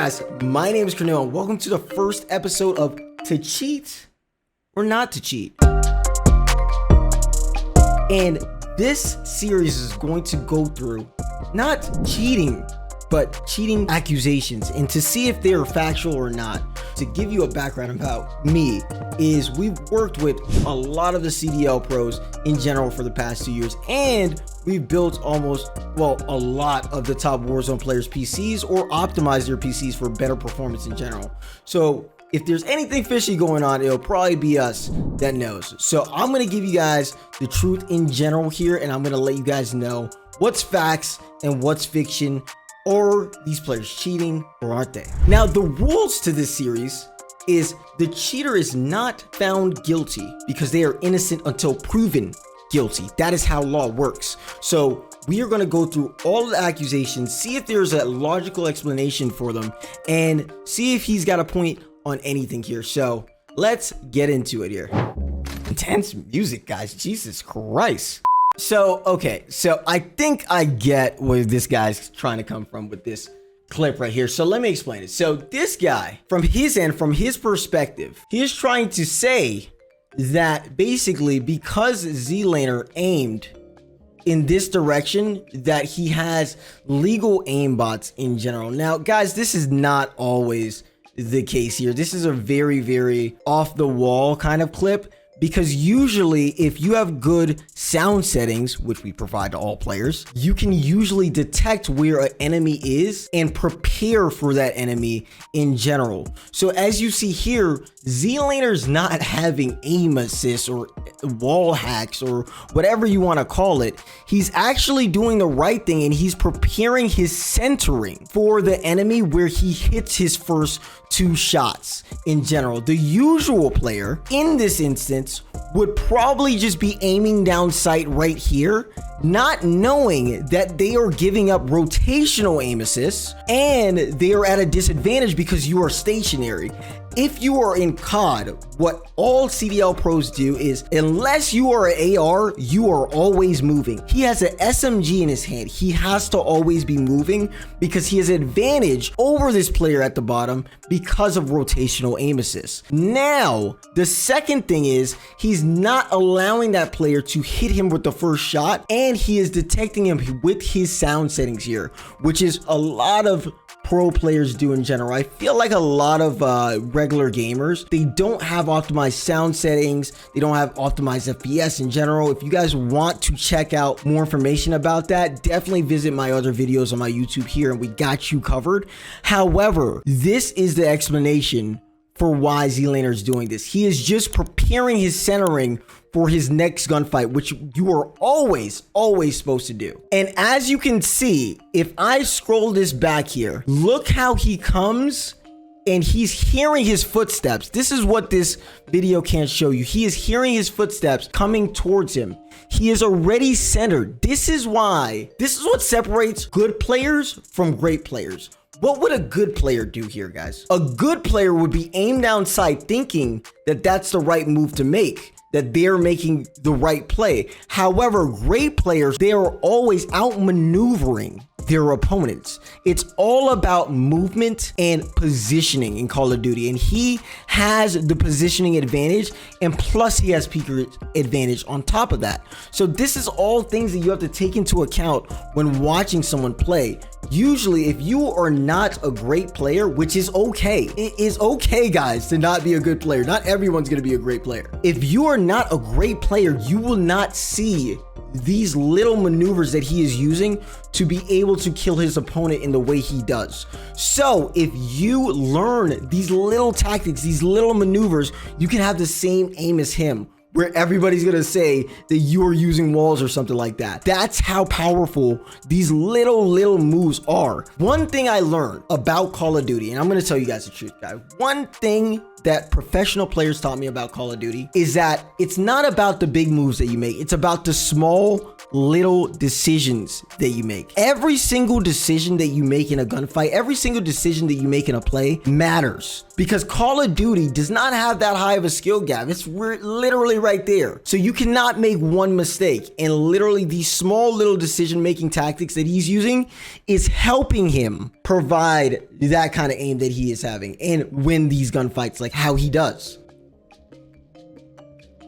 guys, my name is Kirneill and welcome to the first episode of To Cheat or Not to Cheat. And this series is going to go through not cheating, but cheating accusations, and to see if they are factual or not. To give you a background about me is we've worked with a lot of the CDL pros in general for the past 2 years, and we've built a lot of the top Warzone players' PCs or optimized their PCs for better performance in general. So if there's anything fishy going on, it'll probably be us that knows. So I'm going to give you guys the truth in general here, and I'm going to let you guys know what's facts and what's fiction. Are these players cheating or aren't they? Now, the rules to this series is the cheater is not found guilty because they are innocent until proven guilty. That is how law works. So we are going to go through all of the accusations, see if there's a logical explanation for them, and see if he's got a point on anything here. So let's get into it here. Intense music, guys. Jesus Christ. So, okay, so I think I get where this guy's trying to come from with this clip right here. So let me explain it. So this guy, from his end, from his perspective, he is trying to say that basically because Zlaner aimed in this direction, that he has legal aimbots in general. Now, guys, this is not always the case here. This is a very, very off the wall kind of clip. Because usually if you have good sound settings, which we provide to all players, you can usually detect where an enemy is and prepare for that enemy in general. So as you see here, Zlaner's not having aim assist or wall hacks or whatever you want to call it. He's actually doing the right thing, and he's preparing his centering for the enemy where he hits his first 2 shots in general. The usual player in this instance would probably just be aiming down sight right here, not knowing that they are giving up rotational aim assists and they are at a disadvantage because you are stationary. If you are in COD, what all CDL pros do is, unless you are an AR, you are always moving. He has an SMG in his hand. He has to always be moving because he has an advantage over this player at the bottom because of rotational aim assist. Now, the second thing is he's not allowing that player to hit him with the first shot, and he is detecting him with his sound settings here, which is a lot of pro players do in general. I feel like a lot of regular gamers, they don't have optimized sound settings. They don't have optimized FPS in general. If you guys want to check out more information about that, definitely visit my other videos on my YouTube here, and we got you covered. However, this is the explanation for why Zlaner is doing this. He is just preparing his centering for his next gunfight, which you are always supposed to do. And as you can see, if I scroll this back here, look how he comes and he's hearing his footsteps. This is what this video can't show you. He is hearing his footsteps coming towards him. He is already centered. This is what separates good players from great players. What would a good player do here, guys? A good player would be aimed down sight thinking that that's the right move to make, that they're making the right play. However, great players, they are always outmaneuvering their opponents. It's all about movement and positioning in Call of Duty, and he has the positioning advantage, and plus he has peaker advantage on top of that. So this is all things that you have to take into account when watching someone play. Usually, if you are not a great player, which is okay, it is okay, guys, to not be a good player. Not everyone's going to be a great player. If you are not a great player, you will not see these little maneuvers that he is using to be able to kill his opponent in the way he does. So if you learn these little tactics, these little maneuvers, you can have the same aim as him, where everybody's gonna say that you are using walls or something like that. That's how powerful these little moves are. One thing I learned about Call of Duty, and I'm gonna tell you guys the truth, guys. One thing that professional players taught me about Call of Duty is that it's not about the big moves that you make. It's about the small little decisions that you make. Every single decision that you make in a gunfight, every single decision that you make in a play matters, because Call of Duty does not have that high of a skill gap. It's literally right there. So you cannot make one mistake, and literally these small little decision making tactics that he's using is helping him provide that kind of aim that he is having and win these gunfights like how he does.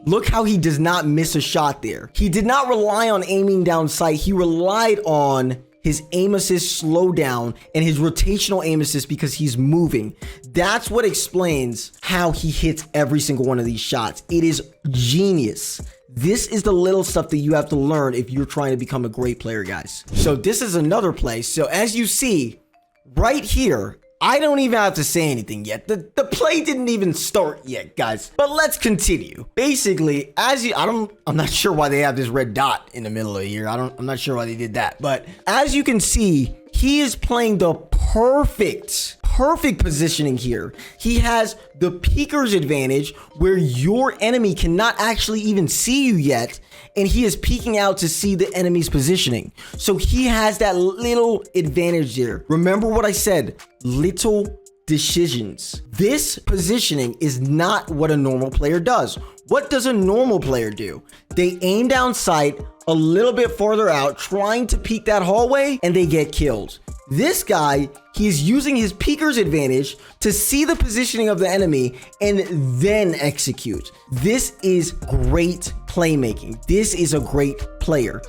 Look how he does not miss a shot there. He did not rely on aiming down sight. He relied on his aim assist slowdown and his rotational aim assist because he's moving. That's what explains how he hits every single one of these shots. It is genius. This is the little stuff that you have to learn if you're trying to become a great player, guys. So this is another play. So as you see right here, I don't even have to say anything yet. The play didn't even start yet, guys. But let's continue. Basically, I'm not sure why they have this red dot in the middle of here. I'm not sure why they did that. But as you can see, he is playing the perfect positioning here. He has the peeker's advantage where your enemy cannot actually even see you yet, and he is peeking out to see the enemy's positioning. So he has that little advantage there. Remember what I said, little decisions. This positioning is not what a normal player does. What does a normal player do? They aim down sight a little bit farther out, trying to peek that hallway, and they get killed. This guy, he's using his peeker's advantage to see the positioning of the enemy and then execute. This is great playmaking. This is a great player.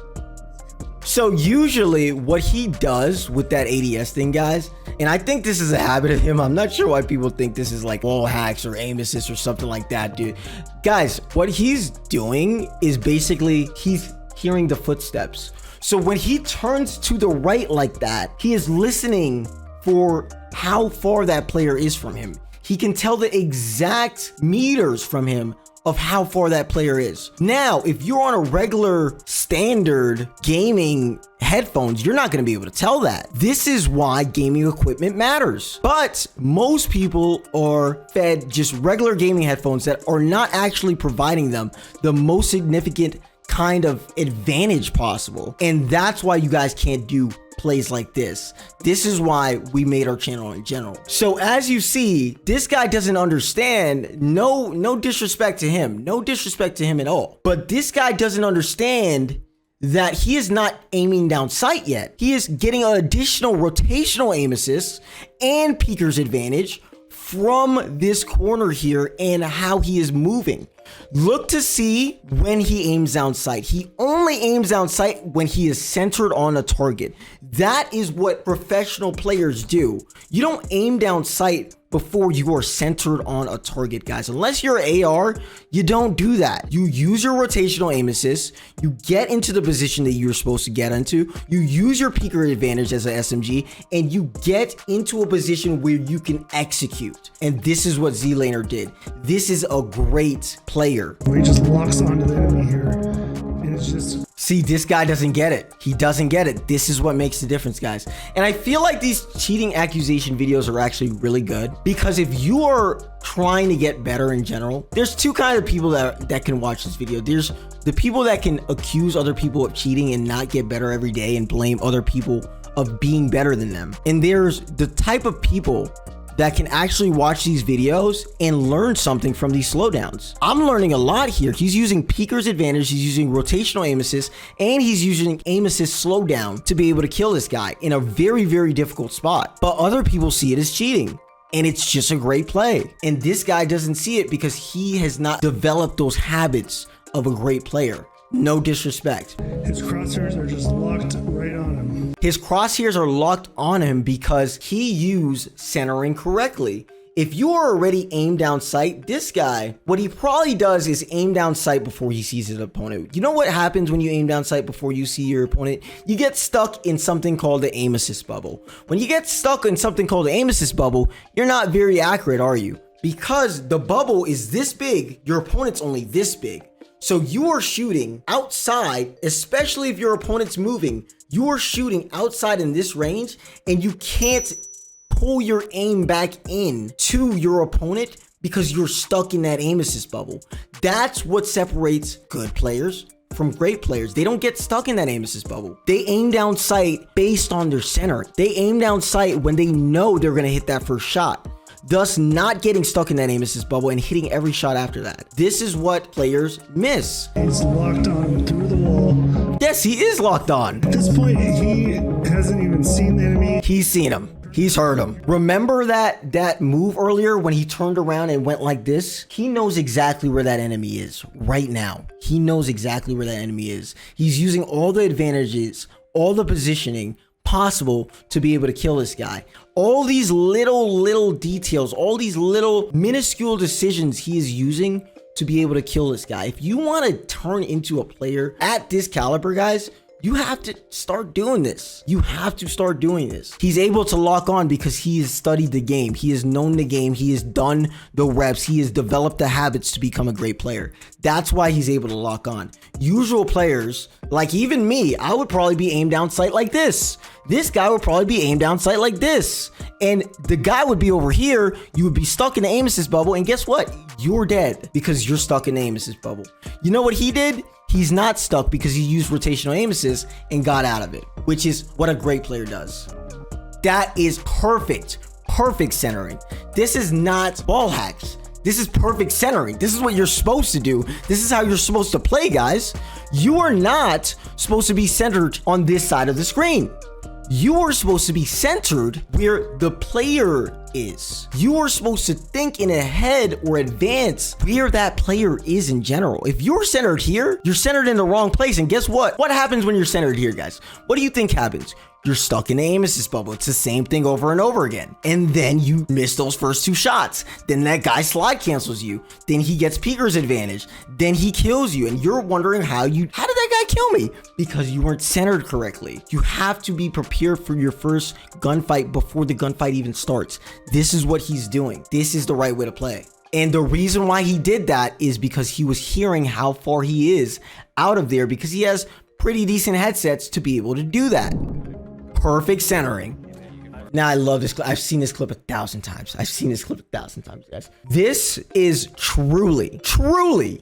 So usually what he does with that ADS thing, guys, and I think this is a habit of him. I'm not sure why people think this is like wall hacks or aim assist or something like that, dude. Guys, what he's doing is basically he's hearing the footsteps. So when he turns to the right like that, he is listening for how far that player is from him. He can tell the exact meters from him of how far that player is. Now, if you're on a regular standard gaming headphones, you're not going to be able to tell that. This is why gaming equipment matters. But most people are fed just regular gaming headphones that are not actually providing them the most significant kind of advantage possible. And that's why you guys can't do plays like this. This is why we made our channel in general. So as you see, this guy doesn't understand. No disrespect to him. No disrespect to him at all. But this guy doesn't understand that he is not aiming down sight yet. He is getting an additional rotational aim assist and peeker's advantage from this corner here and how he is moving. Look to see when he aims down sight. He only aims down sight when he is centered on a target. That is what professional players do. You don't aim down sight before you are centered on a target, guys. Unless you're AR, you don't do that. You use your rotational aim assist. You get into the position that you're supposed to get into. You use your peeker advantage as an SMG, and you get into a position where you can execute. And this is what Zlaner did. This is a great player. He just locks onto the enemy here, and it's just... See, this guy doesn't get it. He doesn't get it. This is what makes the difference, guys. And I feel like these cheating accusation videos are actually really good, because if you are trying to get better in general, there's two kinds of people that can watch this video. There's the people that can accuse other people of cheating and not get better every day and blame other people of being better than them. And there's the type of people that can actually watch these videos and learn something from these slowdowns. I'm learning a lot here. He's using peeker's advantage, he's using rotational aim assist, and he's using aim assist slowdown to be able to kill this guy in a very, very difficult spot. But other people see it as cheating, and it's just a great play. And this guy doesn't see it because he has not developed those habits of a great player. No disrespect. His crosshairs are just locked right on him. His crosshairs are locked on him because he used centering correctly. If you are already aimed down sight, this guy, what he probably does is aim down sight before he sees his opponent. You know what happens when you aim down sight before you see your opponent? You get stuck in something called the aim assist bubble. When you get stuck in something called the aim assist bubble, you're not very accurate, are you? Because the bubble is this big, your opponent's only this big. So you are shooting outside, especially if your opponent's moving, you are shooting outside in this range, and you can't pull your aim back in to your opponent because you're stuck in that aim assist bubble. That's what separates good players from great players. They don't get stuck in that aim assist bubble. They aim down sight based on their center. They aim down sight when they know they're going to hit that first shot, thus not getting stuck in that aim assist bubble and hitting every shot after that. This is what players miss. He's locked on through the wall. Yes, he is locked on. At this point, he hasn't even seen the enemy. He's seen him. He's heard him. Remember that move earlier when he turned around and went like this? He knows exactly where that enemy is right now. He knows exactly where that enemy is. He's using all the advantages, all the positioning possible to be able to kill this guy. All these little details, all these little minuscule decisions he is using to be able to kill this guy. If you want to turn into a player at this caliber, guys, you have to start doing this. You have to start doing this. He's able to lock on because he has studied the game. He has known the game. He has done the reps. He has developed the habits to become a great player. That's why he's able to lock on. Usual players, like even me, I would probably be aimed down sight like this. This guy would probably be aimed down sight like this. And the guy would be over here. You would be stuck in the aim assist bubble. And guess what? You're dead because you're stuck in the aim assist bubble. You know what he did? He's not stuck because he used rotational aim assist and got out of it, which is what a great player does. That is perfect centering. This is not ball hacks. This is perfect centering. This is what you're supposed to do. This is how you're supposed to play, guys. You are not supposed to be centered on this side of the screen. You are supposed to be centered where the player is. You are supposed to think in ahead or advance where that player is in general. If you're centered here, you're centered in the wrong place. And guess what? What happens when you're centered here, guys? What do you think happens? You're stuck in the aim assist bubble. It's the same thing over and over again. And then you miss those first two shots. Then that guy slide cancels you. Then he gets peeker's advantage. Then he kills you. And you're wondering how did that guy kill me? Because you weren't centered correctly. You have to be prepared for your first gunfight before the gunfight even starts. This is what he's doing. This is the right way to play. And the reason why he did that is because he was hearing how far he is out of there, because he has pretty decent headsets to be able to do that. Perfect centering. Now, I love this clip. I've seen this clip 1,000 times. Guys. This is truly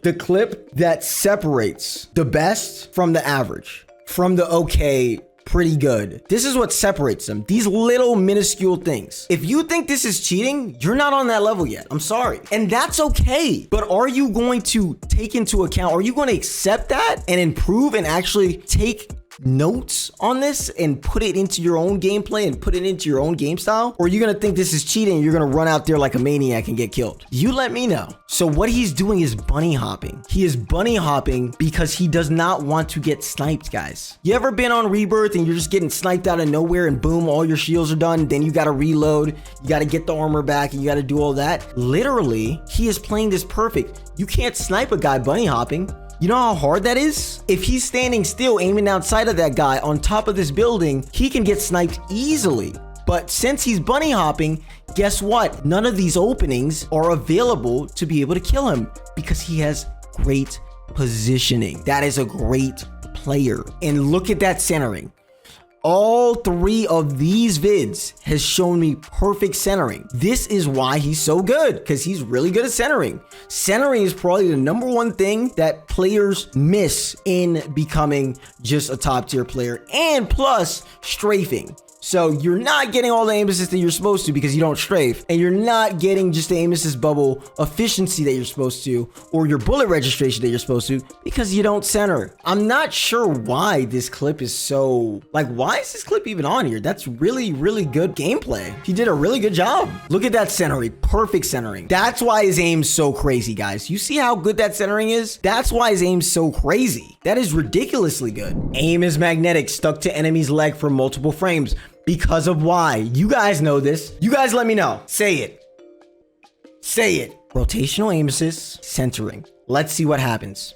the clip that separates the best from the average, from the okay, pretty good. This is what separates them. These little minuscule things. If you think this is cheating, you're not on that level yet. I'm sorry. And that's okay. But are you going to take into account, are you going to accept that and improve and actually take notes on this and put it into your own gameplay and put it into your own game style? Or are you gonna think this is cheating and you're gonna run out there like a maniac and get killed? You let me know. So what he's doing is bunny hopping. He is bunny hopping because he does not want to get sniped, guys. You ever been on Rebirth and you're just getting sniped out of nowhere and boom, all your shields are done, then you gotta reload, you gotta get the armor back, and you gotta do all that? Literally, he is playing this perfect. You can't snipe a guy bunny hopping. You know how hard that is? If he's standing still aiming outside of that guy on top of this building, he can get sniped easily. But since he's bunny hopping, guess what? None of these openings are available to be able to kill him because he has great positioning. That is a great player. And look at that centering. All three of these vids has shown me perfect centering. This is why he's so good, because he's really good at centering. Centering is probably the number one thing that players miss in becoming just a top tier player, and plus strafing. So you're not getting all the aim assist that you're supposed to because you don't strafe, and you're not getting just the aim assist bubble efficiency that you're supposed to, or your bullet registration that you're supposed to, because you don't center. I'm not sure why this clip is so, like, why is this clip even on here? That's really good gameplay. He did a really good job. Look at that centering, perfect centering. That's why his aim's so crazy, guys. You see how good that centering is? That's why his aim's so crazy. That is ridiculously good. Aim is magnetic, stuck to enemy's leg for multiple frames. Because of why. You guys know this. You guys let me know. Say it. Say it. Rotational aim assist, centering. Let's see what happens.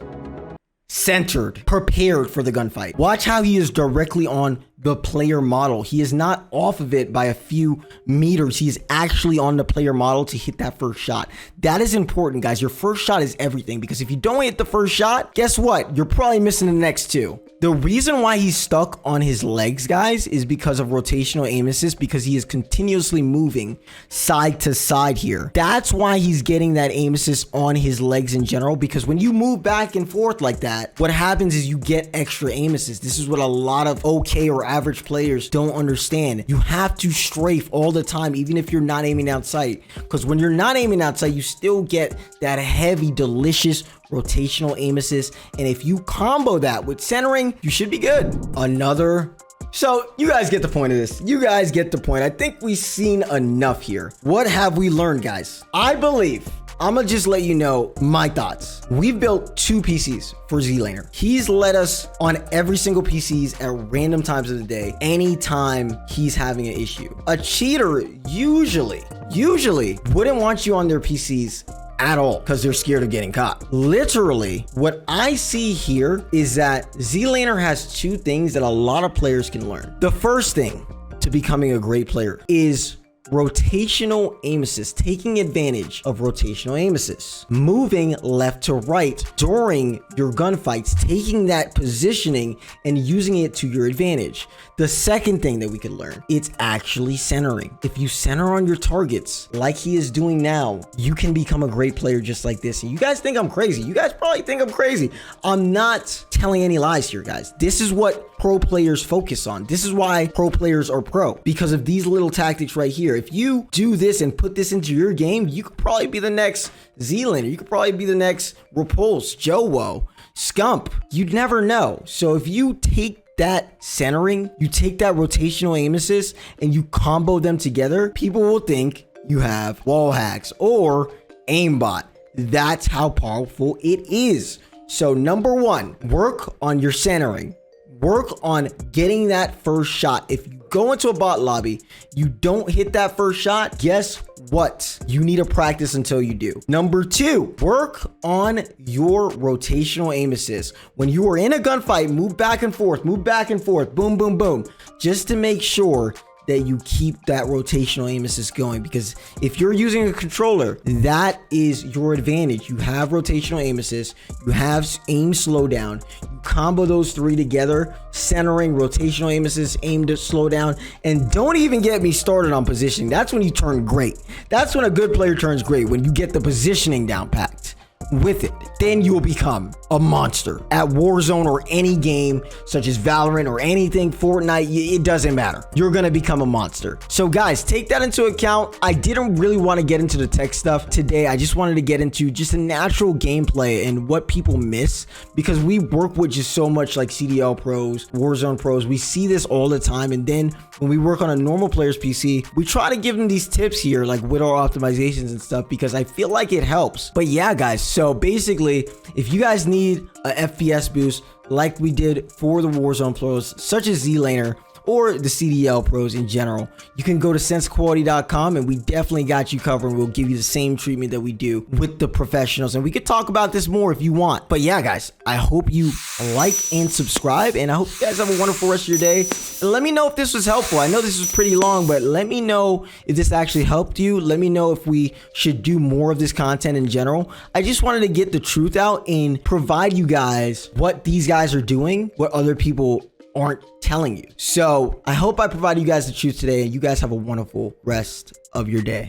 Centered, prepared for the gunfight. Watch how he is directly on the player model. He is not off of it by a few meters. He is actually on the player model to hit that first shot. That is important, guys. Your first shot is everything, because if you don't hit the first shot, guess what? You're probably missing the next two. The reason why he's stuck on his legs, guys, is because of rotational aim assist, because he is continuously moving side to side here. That's why he's getting that aim assist on his legs in general, because when you move back and forth like that, what happens is you get extra aim assist. This is what a lot of okay or average players don't understand. You have to strafe all the time, even if you're not aiming outside, because when you're not aiming outside, you still get that heavy, delicious rotational aim assist. And if you combo that with centering, you should be good. Another So you guys get the point of this. You guys get the point. I think we've seen enough here. What have we learned, guys? I believe I'm gonna just let you know my thoughts. We've built 2 PCs for Zlaner. He's let us on every single PCs at random times of the day, anytime he's having an issue. A cheater usually wouldn't want you on their PCs at all because they're scared of getting caught. Literally, what I see here is that Zlaner has 2 things that a lot of players can learn. The first thing to becoming a great player is rotational aim assist, taking advantage of rotational aim assist, moving left to right during your gunfights, taking that positioning and using it to your advantage. The second thing that we could learn, it's actually centering. If you center on your targets like he is doing now, you can become a great player just like this. And you guys think I'm crazy. You guys probably think I'm crazy. I'm not telling any lies here, guys. This is what pro players focus on. This is why pro players are pro, because of these little tactics right here. If you do this and put this into your game, you could probably be the next Zlaner. You could probably be the next Repulse, Jowo, Scump. You'd never know. So if you take that centering, you take that rotational aim assist and you combo them together, people will think you have wall hacks or aimbot. That's how powerful it is. So number 1, work on your centering. Work on getting that first shot. If you go into a bot lobby, you don't hit that first shot, guess what? You need to practice until you do. Number 2, work on your rotational aim assist. When you are in a gunfight, move back and forth, boom, boom, boom, just to make sure that you keep that rotational aim assist going, because if you're using a controller, that is your advantage. You have rotational aim assist, you have aim slowdown, you combo those 3 together, centering, rotational aim assist, aim to slow down, and don't even get me started on positioning. That's when you turn great. That's when a good player turns great, when you get the positioning down packed. With it, then you will become a monster at Warzone or any game such as Valorant or anything, Fortnite. It doesn't matter. You're gonna become a monster. So guys, take that into account. I didn't really want to get into the tech stuff today. I just wanted to get into just a natural gameplay and what people miss, because we work with just so much like CDL pros, Warzone pros. We see this all the time, and then when we work on a normal player's PC, we try to give them these tips here, like with our optimizations and stuff, because I feel like it helps. But yeah, guys, so basically, if you guys need a FPS boost like we did for the Warzone pros, such as Zlaner or the CDL pros in general, you can go to SenseQuality.com and we definitely got you covered. We'll give you the same treatment that we do with the professionals, and we could talk about this more if you want. But yeah, guys, I hope you like and subscribe, and I hope you guys have a wonderful rest of your day. And let me know if this was helpful. I know this was pretty long, but let me know if this actually helped you. Let me know if we should do more of this content in general. I just wanted to get the truth out and provide you guys what these guys are doing, what other people aren't telling you. So I hope I provided you guys the truth today, and you guys have a wonderful rest of your day.